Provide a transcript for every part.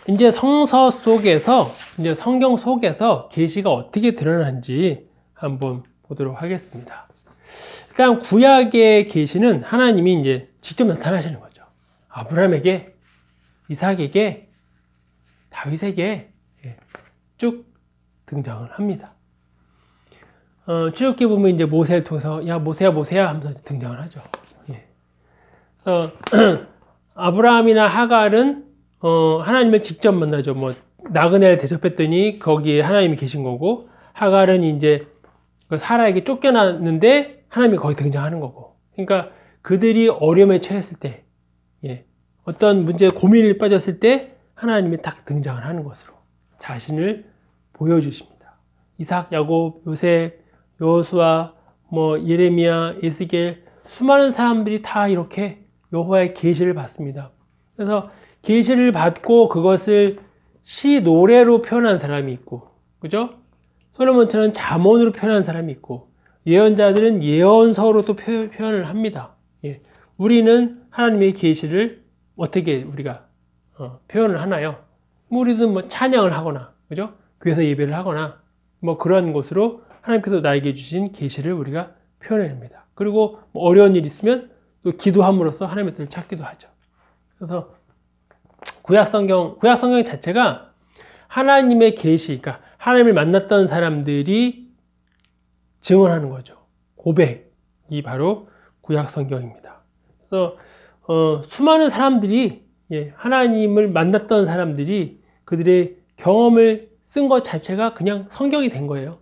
이제 성서 속에서, 이제 성경 속에서 계시가 어떻게 드러나는지 한번 보도록 하겠습니다. 일단 구약의 계시는 하나님이 이제 직접 나타나시는 거죠. 아브라함에게, 이삭에게, 다윗에게 쭉 등장을 합니다. 출애굽기 보면 이제 모세를 통해서 야 모세야 모세야 하면서 등장을 하죠. 아브라함이나 하갈은 하나님을 직접 만나죠. 뭐 나그네를 대접했더니 거기에 하나님이 계신 거고, 하갈은 이제 사라에게 쫓겨났는데 하나님이 거기 등장하는 거고. 그러니까 그들이 어려움에 처했을 때, 어떤 문제에 고민에 빠졌을 때 하나님이 딱 등장을 하는 것으로 자신을 보여주십니다. 이삭, 야곱, 요셉, 여호수아, 뭐 예레미야, 에스겔, 수많은 사람들이 다 이렇게 여호와의 계시를 받습니다. 그래서 계시를 받고 그것을 시 노래로 표현한 사람이 있고, 그죠? 솔로몬처럼 잠언으로 표현한 사람이 있고, 예언자들은 예언서로 또 표현을 합니다. 우리는 하나님의 계시를 어떻게 우리가 표현을 하나요? 우리도 뭐 찬양을 하거나, 그죠? 교회에서 예배를 하거나, 뭐 그런 것으로 하나님께서 나에게 주신 계시를 우리가 표현해냅니다. 그리고 뭐 어려운 일 있으면 또 기도함으로써 하나님의 뜻을 찾기도 하죠. 그래서 구약 성경 자체가 하나님의 계시, 그러니까 하나님을 만났던 사람들이 증언하는 거죠. 고백이 바로 구약 성경입니다. 그래서 수많은 사람들이, 하나님을 만났던 사람들이 그들의 경험을 쓴 것 자체가 그냥 성경이 된 거예요.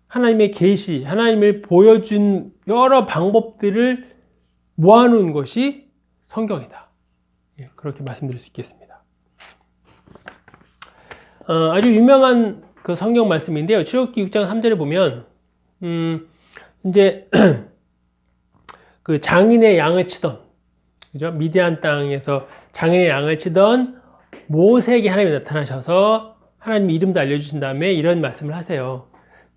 하나님의 계시, 하나님을 보여준 여러 방법들을 모아놓은 것이 성경이다. 그렇게 말씀드릴 수 있겠습니다. 아주 유명한 그 성경 말씀인데요. 출애굽기 6장 3절에 보면 이제 그 장인의 양을 치던, 그죠? 미디안 땅에서 장인의 양을 치던 모세에게 하나님이 나타나셔서 하나님 이름도 알려주신 다음에 이런 말씀을 하세요.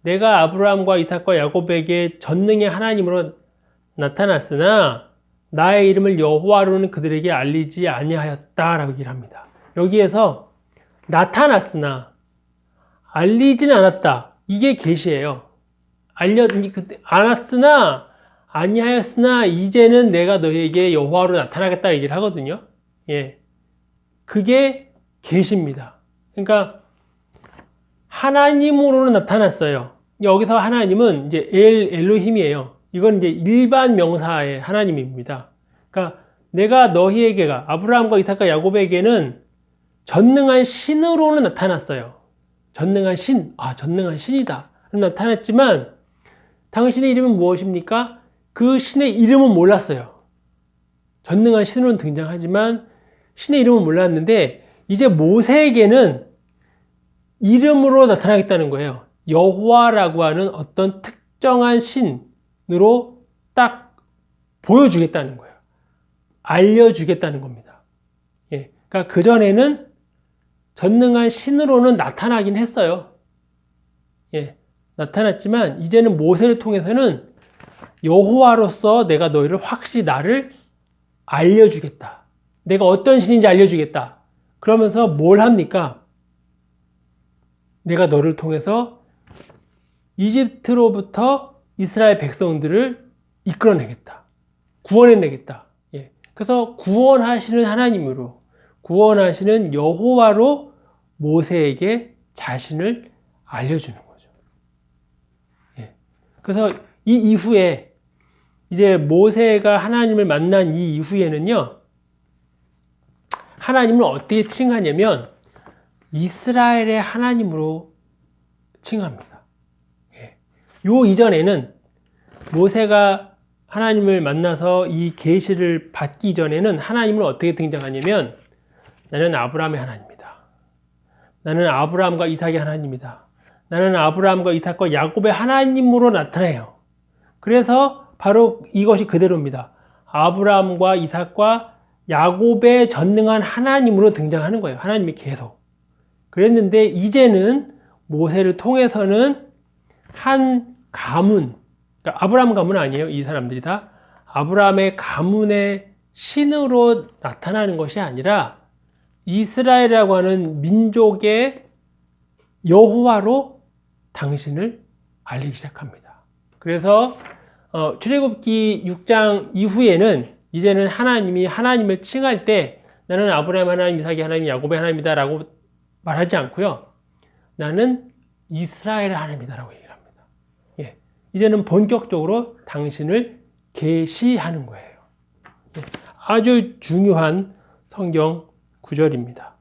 내가 아브라함과 이삭과 야곱에게 전능의 하나님으로 나타났으나 나의 이름을 여호와로는 그들에게 알리지 아니하였다라고 얘기를 합니다. 여기에서 나타났으나 알리지는 않았다. 이게 계시예요. 알았으나 아니하였으나 이제는 내가 너희에게 여호와로 나타나겠다 얘기를 하거든요. 그게 계시입니다. 그러니까 하나님으로는 나타났어요. 여기서 하나님은 이제 엘로힘이에요. 이건 이제 일반 명사의 하나님입니다. 그러니까 내가 너희에게가 아브라함과 이삭과 야곱에게는 전능한 신으로는 나타났어요. 전능한 신, 전능한 신이다 나타났지만 당신의 이름은 무엇입니까? 그 신의 이름은 몰랐어요. 전능한 신으로는 등장하지만 신의 이름은 몰랐는데 이제 모세에게는 이름으로 나타나겠다는 거예요. 여호와라고 하는 어떤 특정한 신으로 딱 보여주겠다는 거예요. 알려주겠다는 겁니다. 그러니까 그전에는 전능한 신으로는 나타나긴 했어요. 나타났지만 이제는 모세를 통해서는 여호와로서 내가 너희를 확실히 나를 알려주겠다. 내가 어떤 신인지 알려주겠다. 그러면서 뭘 합니까? 내가 너를 통해서 이집트로부터 이스라엘 백성들을 이끌어내겠다. 구원해내겠다. 그래서 구원하시는 하나님으로, 구원하시는 여호와로 모세에게 자신을 알려주는 거죠. 그래서 이 이후에 이제 모세가 하나님을 만난 이 이후에는요, 하나님을 어떻게 칭하냐면 이스라엘의 하나님으로 칭합니다. 요 이전에는 모세가 하나님을 만나서 이 계시를 받기 전에는 하나님을 어떻게 등장하냐면 나는 아브라함의 하나님이다. 나는 아브라함과 이삭의 하나님이다. 나는 아브라함과 이삭과 야곱의 하나님으로 나타나요. 그래서 바로 이것이 그대로입니다. 아브라함과 이삭과 야곱의 전능한 하나님으로 등장하는 거예요. 하나님이 계속. 그랬는데 이제는 모세를 통해서는 한 가문, 그러니까 아브라함 가문 아니에요. 이 사람들이 다 아브라함의 가문의 신으로 나타나는 것이 아니라 이스라엘이라고 하는 민족의 여호와로 당신을 알리기 시작합니다. 그래서 출애굽기 6장 이후에는 이제는 하나님이 하나님을 칭할 때 나는 아브라함 하나님, 이삭의 하나님, 야곱의 하나님이다 라고 말하지 않고요. 나는 이스라엘의 하나님이다 라고 얘기를 합니다. 예, 이제는 본격적으로 당신을 계시하는 거예요. 예, 아주 중요한 성경 구절입니다.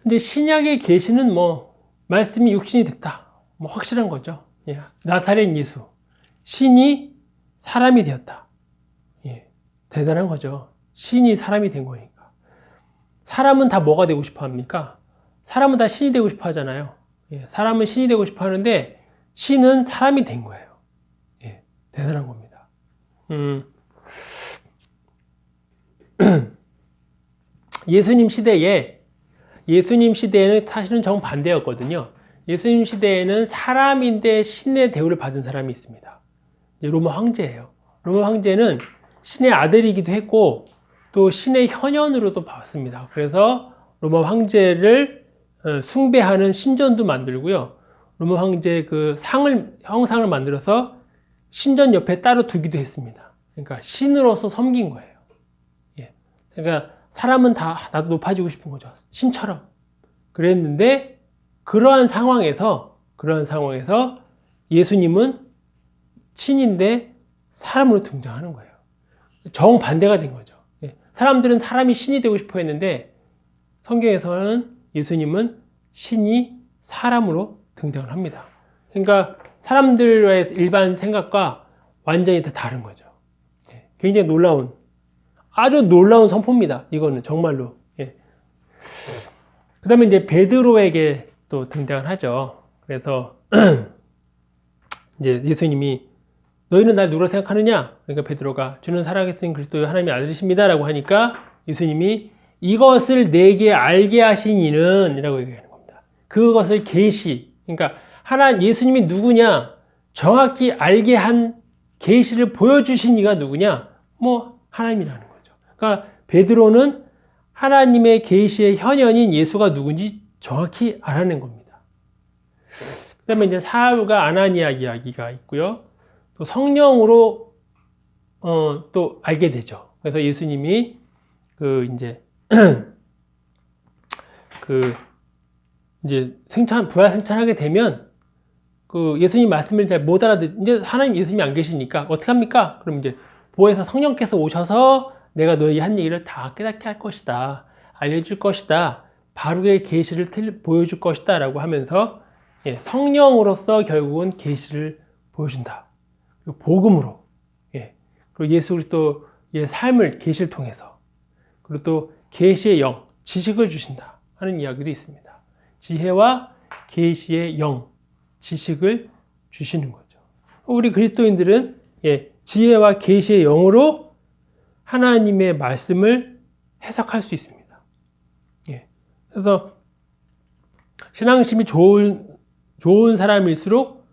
근데 신약의 계시는 뭐 말씀이 육신이 됐다. 뭐 확실한 거죠. 예, 나사렛 예수. 신이 사람이 되었다. 예, 대단한 거죠. 신이 사람이 된 거니까. 사람은 다 뭐가 되고 싶어 합니까? 사람은 다 신이 되고 싶어 하잖아요. 예, 사람은 신이 되고 싶어 하는데 신은 사람이 된 거예요. 예, 대단한 겁니다. 예수님 시대에는 사실은 정반대였거든요. 예수님 시대에는 사람인데 신의 대우를 받은 사람이 있습니다. 로마 황제예요. 로마 황제는 신의 아들이기도 했고 또 신의 현현으로도 봤습니다. 그래서 로마 황제를 숭배하는 신전도 만들고요. 로마 황제 그 형상을 만들어서 신전 옆에 따로 두기도 했습니다. 그러니까 신으로서 섬긴 거예요. 예. 그러니까 사람은 다 나도 높아지고 싶은 거죠. 신처럼. 그랬는데 그러한 상황에서 예수님은 신인데 사람으로 등장하는 거예요. 정반대가 된 거죠. 사람들은 사람이 신이 되고 싶어 했는데 성경에서는 예수님은 신이 사람으로 등장을 합니다. 그러니까 사람들의 일반 생각과 완전히 다 다른 거죠. 굉장히 아주 놀라운 선포입니다. 이거는 정말로. 그 다음에 이제 베드로에게 또 등장을 하죠. 그래서 이제 예수님이 너희는 날 누구라 생각하느냐? 그러니까 베드로가 주는 살아계신 그리스도의 하나님의 아들이십니다 라고 하니까 예수님이 이것을 내게 알게 하신 이는 이라고 얘기하는 겁니다. 그것을 계시, 그러니까 예수님이 누구냐 정확히 알게 한 계시를 보여주신 이가 누구냐? 뭐 하나님이라는 거죠. 그러니까 베드로는 하나님의 계시의 현현인 예수가 누군지 정확히 알아낸 겁니다. 그 다음에 이제 사울과 아나니아 이야기가 있고요. 또 성령으로 또 알게 되죠. 그래서 예수님이 부활 승천하게 되면 예수님 말씀을 잘 못 이제 하나님 예수님이 안 계시니까 어떻게 합니까? 그럼 이제 보혜사 성령께서 오셔서 내가 너희 한 얘기를 다 깨닫게 할 것이다. 알려줄 것이다. 바르게 계시를 보여줄 것이다. 라고 하면서 성령으로서 결국은 계시를 보여준다. 그리고 복음으로. 그리고 예수 그리스도의 삶을 계시를 통해서. 그리고 또 계시의 영, 지식을 주신다. 하는 이야기도 있습니다. 지혜와 계시의 영, 지식을 주시는 거죠. 우리 그리스도인들은 지혜와 계시의 영으로 하나님의 말씀을 해석할 수 있습니다. 그래서 신앙심이 좋은 사람일수록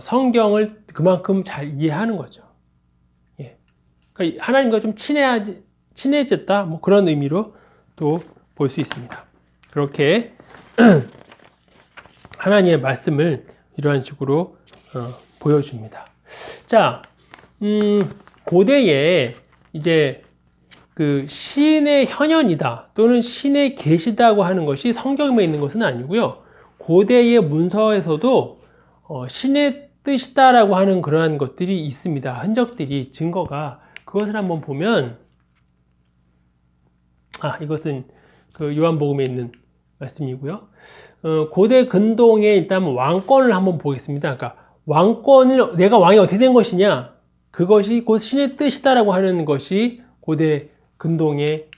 성경을 그만큼 잘 이해하는 거죠. 그러니까 하나님과 좀 친해졌다, 뭐 그런 의미로 또 볼 수 있습니다. 그렇게 하나님의 말씀을 이러한 식으로 보여줍니다. 자, 고대에 이제 그 신의 현현이다 또는 신의 계시다고 하는 것이 성경에 있는 것은 아니고요. 고대의 문서에서도 신의 뜻이다라고 하는 그러한 것들이 있습니다. 흔적들이, 증거가. 그것을 한번 보면, 이것은 그 요한복음에 있는 말씀이고요. 고대 근동에 일단 왕권을 한번 보겠습니다. 그러니까 내가 왕이 어떻게 된 것이냐, 그것이 곧 신의 뜻이다라고 하는 것이 고대 근동의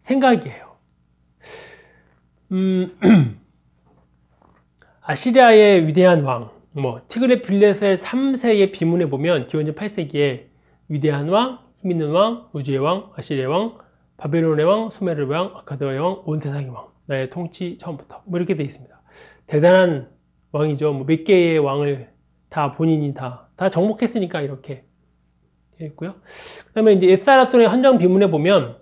생각이에요. 아시리아의 위대한 왕, 티그레필레스의 3세의 비문에 보면 기원전 8세기에 위대한 왕, 힘 있는 왕, 우주의 왕, 아시리아의 왕, 바벨론의 왕, 수메르의 왕, 아카드의 왕, 온 세상의 왕, 나의 통치 처음부터 이렇게 되어 있습니다. 대단한 왕이죠. 몇 개의 왕을 본인이 다 정복했으니까 이렇게 있고요. 그다음에 이제 에스아라돈의 헌정 비문에 보면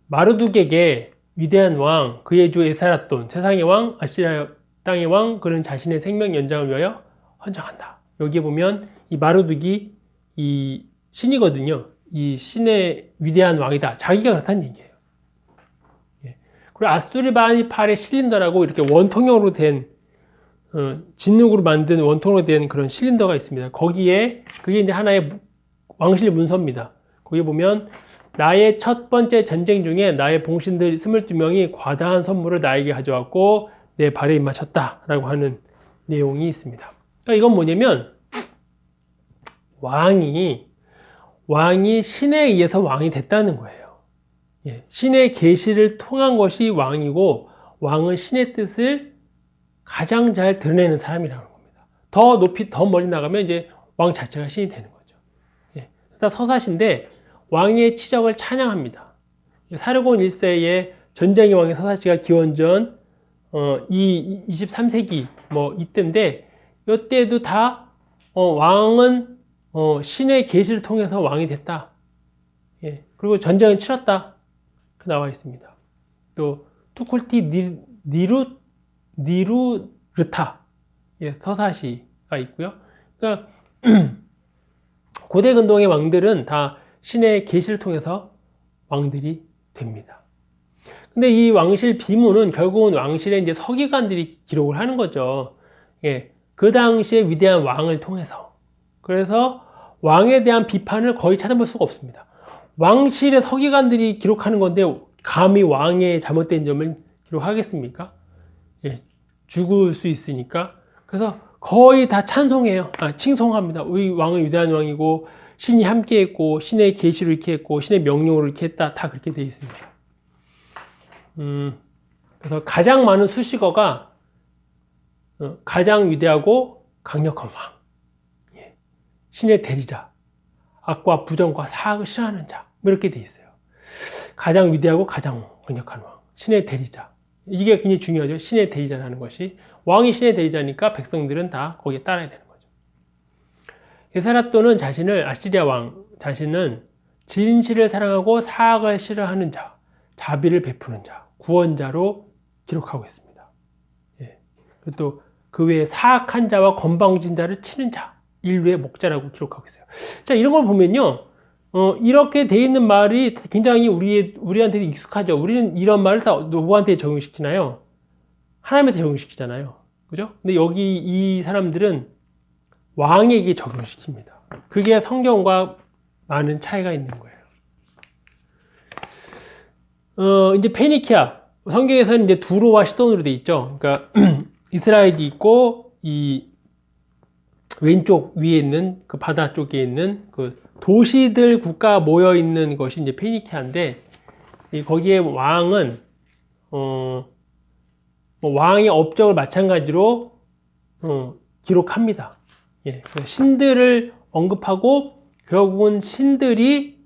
마르둑에게 위대한 왕 그의 주 에스아라돈 세상의 왕 아시리아 땅의 왕 그는 자신의 생명 연장을 위하여 헌정한다. 여기에 보면 이 마르둑이 이 신이거든요. 이 신의 위대한 왕이다. 자기가 그렇다는 얘기예요. 예. 그리고 아스투르바니팔의 실린더라고 이렇게 원통형으로 된 진흙으로 만든 원통으로 된 그런 실린더가 있습니다. 거기에 그게 이제 하나의 왕실 문서입니다. 거기 보면 나의 첫 번째 전쟁 중에 나의 봉신들 22명이 과다한 선물을 나에게 가져왔고 내 발에 입맞췄다 라고 하는 내용이 있습니다. 그러니까 이건 뭐냐면 왕이 신에 의해서 왕이 됐다는 거예요. 예, 신의 계시를 통한 것이 왕이고 왕은 신의 뜻을 가장 잘 드러내는 사람이라는 겁니다. 더 높이 더 멀리 나가면 이제 왕 자체가 신이 되는 거죠. 예, 일단 서사시인데 왕의 치적을 찬양합니다. 사르곤 1세의 전쟁의 왕의 서사시가 기원전 23세기 뭐 이때인데 이때도 다 왕은 신의 계시를 통해서 왕이 됐다. 예, 그리고 전쟁을 치렀다. 그 나와 있습니다. 또 투쿨티 니루르타 예, 서사시가 있고요. 그러니까 고대 근동의 왕들은 다 신의 계시를 통해서 왕들이 됩니다. 근데 이 왕실 비문은 결국은 왕실의 이제 서기관들이 기록을 하는 거죠. 예, 그 당시에 위대한 왕을 통해서. 그래서 왕에 대한 비판을 거의 찾아볼 수가 없습니다. 왕실의 서기관들이 기록하는 건데 감히 왕의 잘못된 점을 기록하겠습니까? 예, 죽을 수 있으니까. 그래서 거의 다 찬송해요. 칭송합니다. 우리 왕은 위대한 왕이고 신이 함께했고 신의 계시로 이렇게 했고 신의 명령으로 이렇게 했다. 다 그렇게 되어 있습니다. 그래서 가장 많은 수식어가 가장 위대하고 강력한 왕, 예. 신의 대리자, 악과 부정과 사악을 싫어하는 자, 이렇게 되어 있어요. 가장 위대하고 가장 강력한 왕, 신의 대리자. 이게 굉장히 중요하죠. 신의 대리자라는 것이. 왕이 신의 대리자니까 백성들은 다 거기에 따라야 되는 거죠. 에스아라돈은 자신을 아시리아 왕, 자신은 진실을 사랑하고 사악을 싫어하는 자, 자비를 베푸는 자, 구원자로 기록하고 있습니다. 예. 그리고 또 그 외에 사악한 자와 건방진 자를 치는 자, 인류의 목자라고 기록하고 있어요. 자, 이런 걸 보면요. 이렇게 돼 있는 말이 굉장히 우리한테 익숙하죠. 우리는 이런 말을 다 누구한테 적용시키나요? 하나님한테 적용시키잖아요. 그죠? 근데 여기 이 사람들은 왕에게 적용시킵니다. 그게 성경과 많은 차이가 있는 거예요. 이제 페니키아. 성경에서는 이제 두로와 시돈으로 돼 있죠. 그러니까 이스라엘이 있고 이 왼쪽 위에 있는 그 바다 쪽에 있는 그 도시들 국가 모여 있는 것이 이제 페니키아인데 거기에 왕은 뭐 왕의 업적을 마찬가지로 기록합니다. 예, 신들을 언급하고 결국은 신들이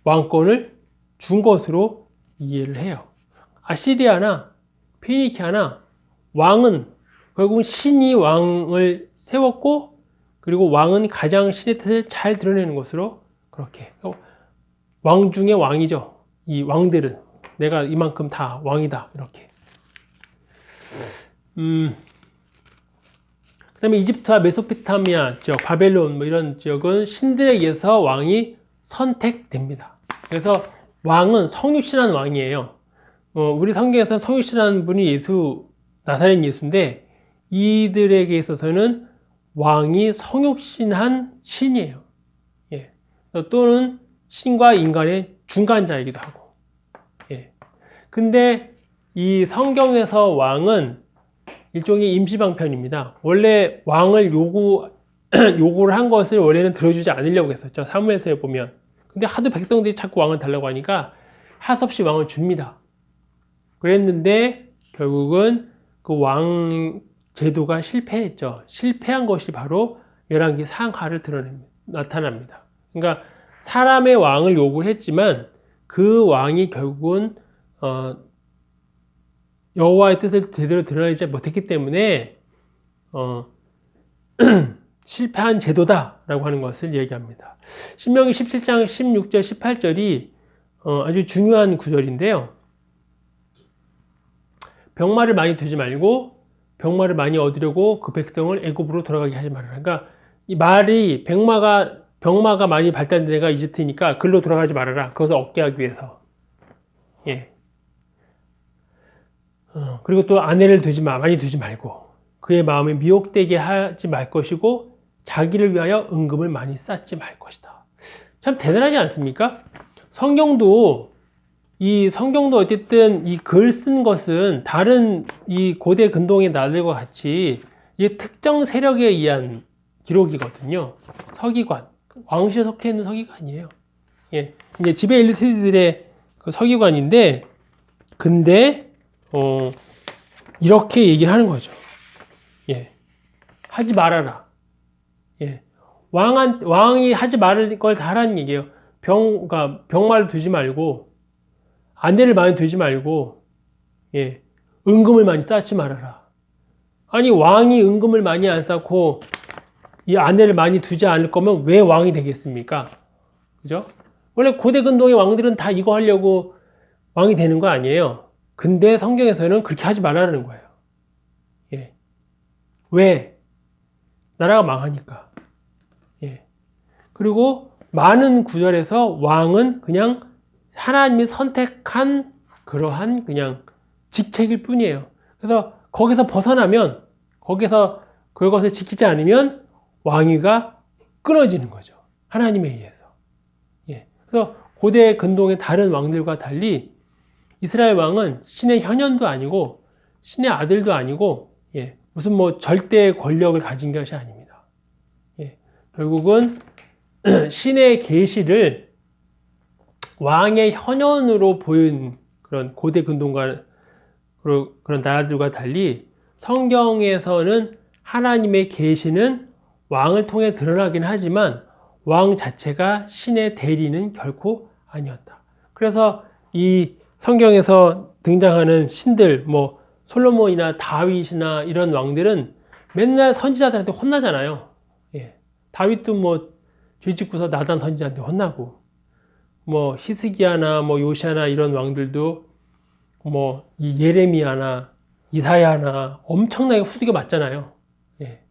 왕권을 준 것으로 이해를 해요. 아시리아나 페니키아나 왕은 결국은 신이 왕을 세웠고 그리고 왕은 가장 신의 뜻을 잘 드러내는 것으로 그렇게 왕 중에 왕이죠. 이 왕들은 내가 이만큼 다 왕이다 이렇게. 그다음에 이집트와 메소포타미아 지역, 바벨론 뭐 이런 지역은 신들에 의해서 왕이 선택됩니다. 그래서 왕은 성육신한 왕이에요. 우리 성경에서는 성육신한 분이 나사렛 예수인데 이들에게 있어서는 왕이 성육신한 신이에요. 예. 또는 신과 인간의 중간자이기도 하고. 예. 근데 이 성경에서 왕은 일종의 임시방편입니다. 원래 왕을 요구를 한 것을 원래는 들어주지 않으려고 했었죠. 사무엘서에 보면. 근데 하도 백성들이 자꾸 왕을 달라고 하니까 하섭시 왕을 줍니다. 그랬는데 결국은 그 왕 제도가 실패했죠. 실패한 것이 바로 열왕기 상하를 나타납니다. 그러니까 사람의 왕을 요구를 했지만 그 왕이 결국은 여호와의 뜻을 제대로 드러내지 못했기 때문에 실패한 제도다라고 하는 것을 얘기합니다. 신명기 17장 16절 18절이 아주 중요한 구절인데요. 병마를 많이 두지 말고 병마를 많이 얻으려고 그 백성을 애굽으로 돌아가게 하지 말아라. 그러니까 이 말이 병마가 많이 발달된 데가 이집트니까 글로 돌아가지 말아라. 그것을 얻게 하기 위해서. 예. 그리고 또 아내를 많이 두지 말고 그의 마음에 미혹되게 하지 말 것이고 자기를 위하여 은금을 많이 쌓지 말 것이다. 참 대단하지 않습니까? 성경도 어쨌든 이 글 쓴 것은 다른 이 고대 근동의 나라들과 같이 이 특정 세력에 의한 기록이거든요. 서기관, 왕실에 속해 있는 서기관이에요. 예, 이제 지배 엘리트들의 그 서기관인데, 근데 이렇게 얘기를 하는 거죠. 예, 하지 말아라. 예, 왕이 하지 말을 걸 다 하라는 얘기예요. 그러니까 병마를 두지 말고. 아내를 많이 두지 말고, 예, 은금을 많이 쌓지 말아라. 아니, 왕이 은금을 많이 안 쌓고, 이 아내를 많이 두지 않을 거면 왜 왕이 되겠습니까? 그죠? 원래 고대 근동의 왕들은 다 이거 하려고 왕이 되는 거 아니에요. 근데 성경에서는 그렇게 하지 말라는 거예요. 예. 왜? 나라가 망하니까. 예. 그리고 많은 구절에서 왕은 그냥 하나님이 선택한 그러한 그냥 직책일 뿐이에요. 그래서 거기서 벗어나면, 거기서 그것을 지키지 않으면 왕위가 끊어지는 거죠. 하나님에 의해서. 예. 그래서 고대 근동의 다른 왕들과 달리 이스라엘 왕은 신의 현현도 아니고 신의 아들도 아니고, 예, 무슨 뭐 절대 권력을 가진 것이 아닙니다. 예. 결국은 신의 계시를 왕의 현현으로 보인 그런 고대 근동과 그런 나라들과 달리 성경에서는 하나님의 계시는 왕을 통해 드러나긴 하지만 왕 자체가 신의 대리는 결코 아니었다. 그래서 이 성경에서 등장하는 신들, 뭐 솔로몬이나 다윗이나 이런 왕들은 맨날 선지자들한테 혼나잖아요. 예. 다윗도 뭐 죄짓고서 나단 선지자한테 혼나고, 뭐 히스기야나 뭐 요시아나 이런 왕들도 뭐 이 예레미야나 이사야나 엄청나게 후두겨 맞잖아요. 예.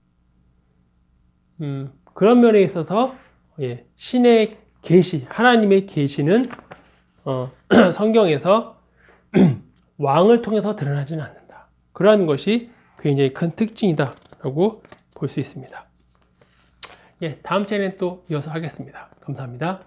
그런 면에 있어서, 예, 신의 계시, 하나님의 계시는 성경에서 왕을 통해서 드러나지는 않는다. 그러한 것이 굉장히 큰 특징이다라고 볼 수 있습니다. 예, 다음 차례는 또 이어서 하겠습니다. 감사합니다.